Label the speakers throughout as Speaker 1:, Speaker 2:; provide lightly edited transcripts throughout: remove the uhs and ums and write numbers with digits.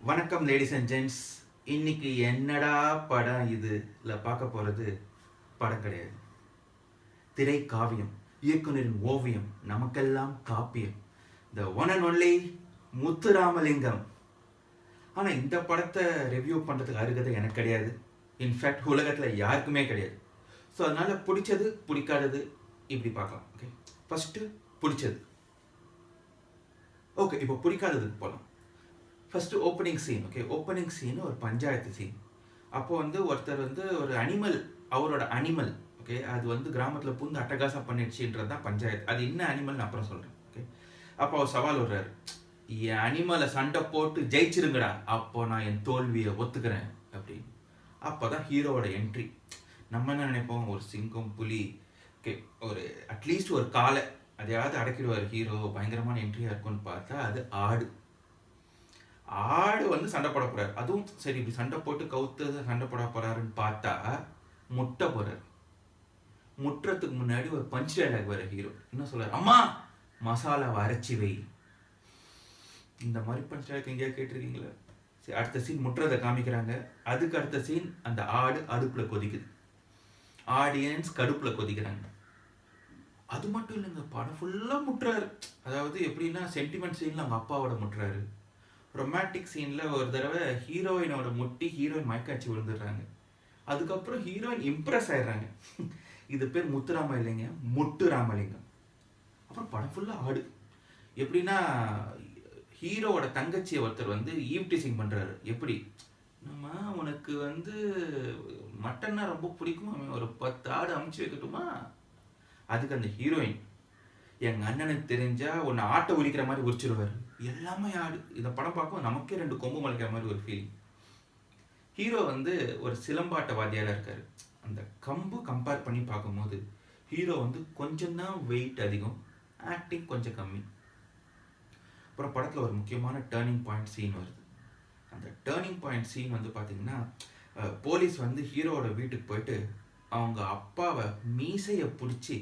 Speaker 1: வணக்கம் ladies and gents. இன்னைக்கு என்னடா படம் இது இல்லை பார்க்க போகிறது படம் கிடையாது. திரை காவியம், இயக்குனரின் ஓவியம், நமக்கெல்லாம் காப்பியம். The one and only Muthuramalingam. ஆனால் இந்த படத்தை ரிவ்யூ பண்ணுறதுக்கு அருகதை எனக்கு கிடையாது. இன்ஃபேக்ட் உலகத்தில் யாருக்குமே கிடையாது. ஸோ அதனால் பிடிச்சது பிடிக்காதது இப்படி பார்க்கலாம். ஓகே, ஃபஸ்ட்டு பிடிச்சது. ஓகே, இப்போ பிடிக்காததுக்கு போகலாம். First opening scene. Okay, opening scene ஒரு பஞ்சாயத்து சீன். அப்போது ஒருத்தர் ஒரு அனிமல், அவரோட அனிமல், ஓகே, அது கிராமத்தில் பூந்து அட்டகாசம் பண்ணிடுச்சுன்றது தான் பஞ்சாயத்து. அது என்ன அனிமல்னு அப்புறம் சொல்கிறேன். ஓகே, அப்போ அவர் சவால் விடுறாரு, என் அனிமலை சண்டை போட்டு ஜெயிச்சிருங்கடா, அப்போ நான் என் தோல்வியை ஒத்துக்கிறேன் அப்படின்னு. அப்போ தான் ஹீரோவோட என்ட்ரி. நம்ம என்ன நினைப்போம், ஒரு சிங்கம், புலி, ஓகே, ஒரு அட்லீஸ்ட் ஒரு காலை அதையாவது அடக்கிடுவார் ஹீரோ, பயங்கரமான என்ட்ரியாக இருக்கும்னு பார்த்தா அது ஆடு. ஆடு சண்டை போட போறாரு. அதுவும் சரி, இப்படி சண்டை போட்டு கவுத்து சண்டை போட போறாருன்னு பார்த்தா முட்டை போறாரு. முட்டுறதுக்கு முன்னாடி ஒரு பஞ்ச் டைலாக் வர ஹீரோ என்ன சொல்றாரு, அம்மா மசாலாவை அரைச்சி வை. இந்த மாதிரி பஞ்ச் டைலாக் எங்கேயா கேட்டிருக்கீங்களா? சரி, அடுத்த சீன் முட்டுறதை காமிக்கிறாங்க. அதுக்கு அடுத்த சீன் அந்த ஆடு அடுப்புல கொதிக்குது, ஆடியன்ஸ் கடுப்புல கொதிக்கிறாங்க. அது மட்டும் இல்லைங்க, படம் ஃபுல்லா முட்டுறாரு. அதாவது எப்படின்னா சென்டிமெண்ட் சீன்ல அவங்க அப்பாவோட முட்டுறாரு. ரொமான்டிக் சீனில் ஒரு தடவை ஹீரோயினோட முட்டி ஹீரோயின் மயக்காட்சி விழுந்துடுறாங்க. அதுக்கப்புறம் ஹீரோயின் இம்ப்ரெஸ் ஆயிடுறாங்க. இது பேர் முத்துராம இல்லைங்க, முட்டு ராமலிங்கம். அப்புறம் படம் ஃபுல்லாக ஆடு. எப்படின்னா ஹீரோவோட தங்கச்சியை ஒருத்தர் ஈவ் டீசிங் பண்ணுறாரு. எப்படி, நம்ம உனக்கு மட்டன்னா ரொம்ப பிடிக்கும், ஒரு 10 ஆடு அமுச்சு வைக்கட்டுமா? அதுக்கு அந்த ஹீரோயின், எங்கள் அண்ணனுக்கு தெரிஞ்சா உன்னை ஆட்டை உரிக்கிற மாதிரி உரிச்சிருவார். எல்லாமே ஆடு. இந்த படம் பார்க்கும் நமக்கே 2 கொம்பு முளைக்கிற மாதிரி ஒரு ஃபீலிங். ஹீரோ ஒரு சிலம்பாட்ட வாத்தியாராக இருக்காரு. அந்த கம்பு கம்பேர் பண்ணி பார்க்கும்போது ஹீரோ கொஞ்சம் தான் வெயிட் அதிகம், ஆக்டிங் கொஞ்சம் கம்மி. அப்புறம் படத்தில் ஒரு முக்கியமான டேர்னிங் பாயிண்ட் சீன் வருது. அந்த டேர்னிங் பாயிண்ட் சீன் பார்த்தீங்கன்னா, போலீஸ் ஹீரோவோட வீட்டுக்கு போயிட்டு அவங்க அப்பாவை மீசையை பிடிச்சி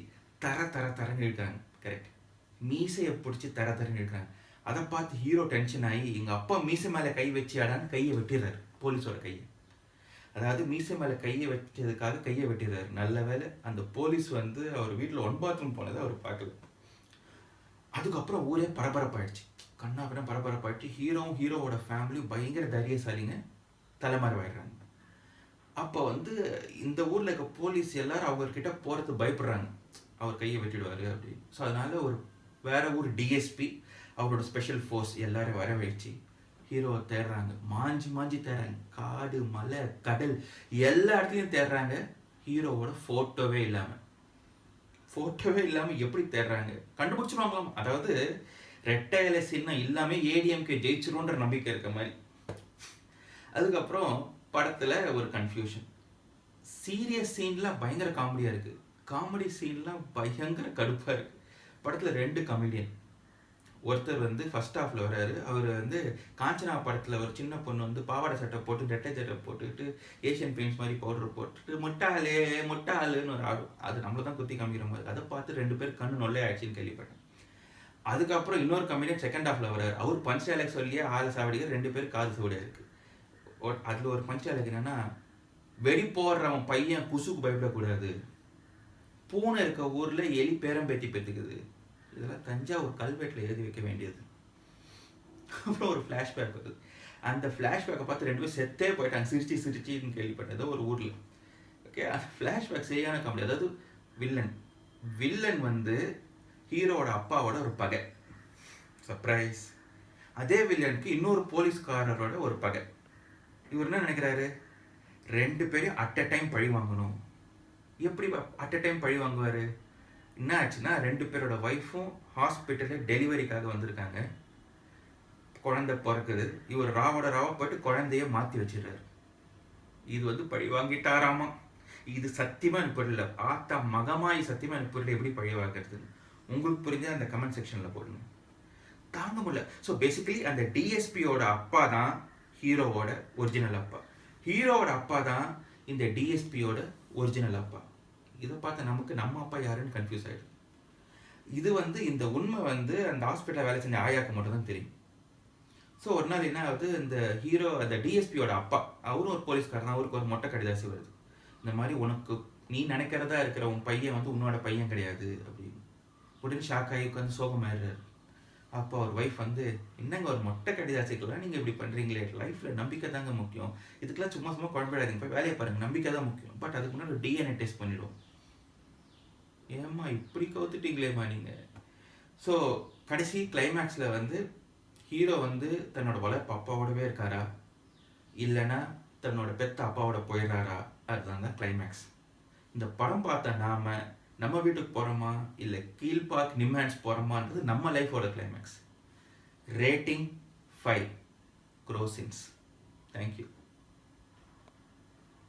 Speaker 1: தரன்னு இழுக்கிறாங்க. கரெக்ட், மீசையை பிடிச்சி தரன்னு இழுக்கிறாங்க. அதை பார்த்து ஹீரோ டென்ஷன் ஆகி எங்கள் அப்பா மீசை மேலே கை வச்சியாடான்னு கையை வெட்டிடுறாரு, போலீஸோட கையை. அதாவது மீசை மேலே கையை வச்சதுக்காக கையை வெட்டிடுறாரு. நல்ல வேலை அந்த போலீஸ் அவர் வீட்டில் 1 பாத்ரூம் போனதை அவர் பார்க்கல. அதுக்கப்புறம் ஊரே பரபரப்பாயிடுச்சு, கண்ணாபின்னா பரபரப்பாயிடுச்சு. ஹீரோவோட ஃபேமிலி பயங்கர தைரியசாலிங்க, தலைமறைவாயிடுறாங்க. அப்போ இந்த ஊரில் இருக்க போலீஸ் எல்லாரும் அவர்கிட்ட போகிறது பயப்படுறாங்க, அவர் கையை வெட்டிடுவார் அப்படின்னு. ஸோ அதனால ஒரு வேற ஊர் டிஎஸ்பி, அவரோட ஸ்பெஷல் ஃபோர்ஸ் எல்லாரும் வரவழைச்சு ஹீரோவை தேடுறாங்க. மாஞ்சி தேடுறாங்க, காடு, மலை, கடல் எல்லா இடத்துலையும் தேடுறாங்க. ஹீரோவோட ஃபோட்டோவே இல்லாமல் எப்படி தேடுறாங்க, கண்டுபிடிச்சிருவாங்களாம். அதாவது ரெட்டை இலை சின்னம் இல்லாமல் ஏடிஎம்கே ஜெயிச்சிரும்ன்ற நம்பிக்கை இருக்க மாதிரி. அதுக்கப்புறம் படத்தில் ஒரு கன்ஃபியூஷன். சீரியஸ் சீன்லாம் பயங்கர காமெடியாக இருக்குது, காமெடி சீன்லாம் பயங்கர கடுப்பாக இருக்குது. படத்தில் 2 கமெடியன். ஒருத்தர் ஃபர்ஸ்ட் ஹாஃபில் வர்றாரு. அவர் காஞ்சனா படத்தில் ஒரு சின்ன பொண்ணு பாவாடை சட்டை போட்டு ரெட்டை சட்டை போட்டுக்கிட்டு ஏஷியன் பெயிண்ட்ஸ் மாதிரி பவுடர் போட்டுட்டு முட்டாளுன்னு ஒரு ஆடும். அது நம்மளை தான் குத்தி காமிக்கிற மாதிரி. அதை பார்த்து 2 பேர் கண்ணு நொல்லை ஆயிடுச்சின்னு கேள்விப்பட்டேன். அதுக்கப்புறம் இன்னொரு கமெடியன் செகண்ட் ஹாஃபில் வர்றாரு. அவர் பஞ்ச் டைலாக் சொல்லியே ஆளை சாவடிக்க 2 பேர் காது சூடியாக இருக்குது. அதில் ஒரு பஞ்ச் டைலாக் என்னன்னா, வெடி போடுறவன் பையன் குசுக்கு பயப்படக்கூடாது, பூனை இருக்க ஊரில் எலி பேரம்பேத்தி பெற்றுக்குது, இதெல்லாம் தஞ்சாவூர் கல்வெட்டில் எழுதி வைக்க வேண்டியது. அப்புறம் ஒரு ஃப்ளாஷ்பேக் வருது. அந்த ஃப்ளாஷ்பேக்கை பார்த்து 2 பேர் செத்தே போயிட்டாங்க, சிரிச்சின்னு கேள்விப்பட்டது ஒரு ஊரில். ஓகே, அந்த ஃப்ளாஷ்பேக் சரியான காமெடி. அதாவது வில்லன் ஹீரோவோட அப்பாவோட ஒரு பகை, சர்ப்ரைஸ். அதே வில்லனுக்கு இன்னொரு போலீஸ்காரரோட ஒரு பகை. இவர் என்ன நினைக்கிறாரு, 2 பேரையும் அட் அ டைம் பழி வாங்கணும். எப்படி அட் அ டைம் பழி வாங்குவார்? என்ன ஆச்சுன்னா, 2 பேரோட ஒய்ஃபும் ஹாஸ்பிட்டலில் டெலிவரிக்காக வந்திருக்காங்க, குழந்தை பிறக்குது. இவர் ராவா போயிட்டு குழந்தைய மாற்றி வச்சிடுறாரு. இது பழி வாங்கிட்டாராமா. இது சத்தியமாக எனக்கு புரியல. ஆத்தா மகமாயி, சத்தியமாக எனக்கு புரியல எப்படி பழி வாங்கிறதுன்னு. உங்களுக்கு புரிஞ்சா அந்த கமெண்ட் செக்ஷனில் போடுங்க, தாங்க முடியல. ஸோ பேசிக்கலி அந்த டிஎஸ்பியோட அப்பா தான் ஹீரோவோட ஒரிஜினல் அப்பா, ஹீரோவோட அப்பா தான் இந்த டிஎஸ்பியோட ஒரிஜினல் அப்பா. இதை பார்த்து நமக்கு நம்ம அப்பா யாருன்னு கன்ஃபியூஸ் ஆகிடும். இது இந்த உண்மை அந்த ஹாஸ்பிட்டலில் வேலை செஞ்ச ஆயாக்கு மட்டும் தான் தெரியும். ஸோ ஒரு நாள் என்ன ஆகுது, இந்த ஹீரோ அந்த டிஎஸ்பியோட அப்பா, அவரும் ஒரு போலீஸ்காரர் தான், அவருக்கு ஒரு மொட்டை கடிதாசி வருது. இந்த மாதிரி உனக்கு நீ நினைக்கிறதா இருக்கிற உன் பையன் வந்து உன்னோட பையன் கிடையாது அப்படின்னு. உடனே ஷாக் ஆகி உட்காந்து சோகமாயிடுறாரு. அப்போ அவர் ஒய்ஃப் வந்து, என்னங்க ஒரு மொட்டை கடிதாசிக்கலாம் நீங்கள் இப்படி பண்ணுறீங்களே, லைஃப்பில் நம்பிக்கை தாங்க முக்கியம், இதுக்கெல்லாம் சும்மா சும்மா குழம்பிடாதீங்க, போய் வேலையை பாருங்கள், நம்பிக்கை தான் முக்கியம், பட் அதுக்கு முன்னாடி ஒரு டிஎன்ஏ டெஸ்ட் பண்ணிவிடும். ஏம்மா இப்படி கவுத்துட்டீங்களேம்மா நீங்கள். ஸோ கடைசி கிளைமேக்ஸில் வந்து ஹீரோ வந்து தன்னோட வளர்ப்பு அப்பாவோடவே இருக்காரா, இல்லைன்னா தன்னோட பெத்த அப்பாவோட போயிடுறாரா, அதுதான் தான் கிளைமேக்ஸ். இந்த படம் பார்த்த நம்ம வீட்டுக்கு போகிறோமா இல்லை கீழ்பார்க் நிம்ஹான்ஸ் போகிறோமான்றது நம்ம லைஃபோட கிளைமேக்ஸ். ரேட்டிங் 5 க்ரோசின்ஸ். தேங்க்யூ.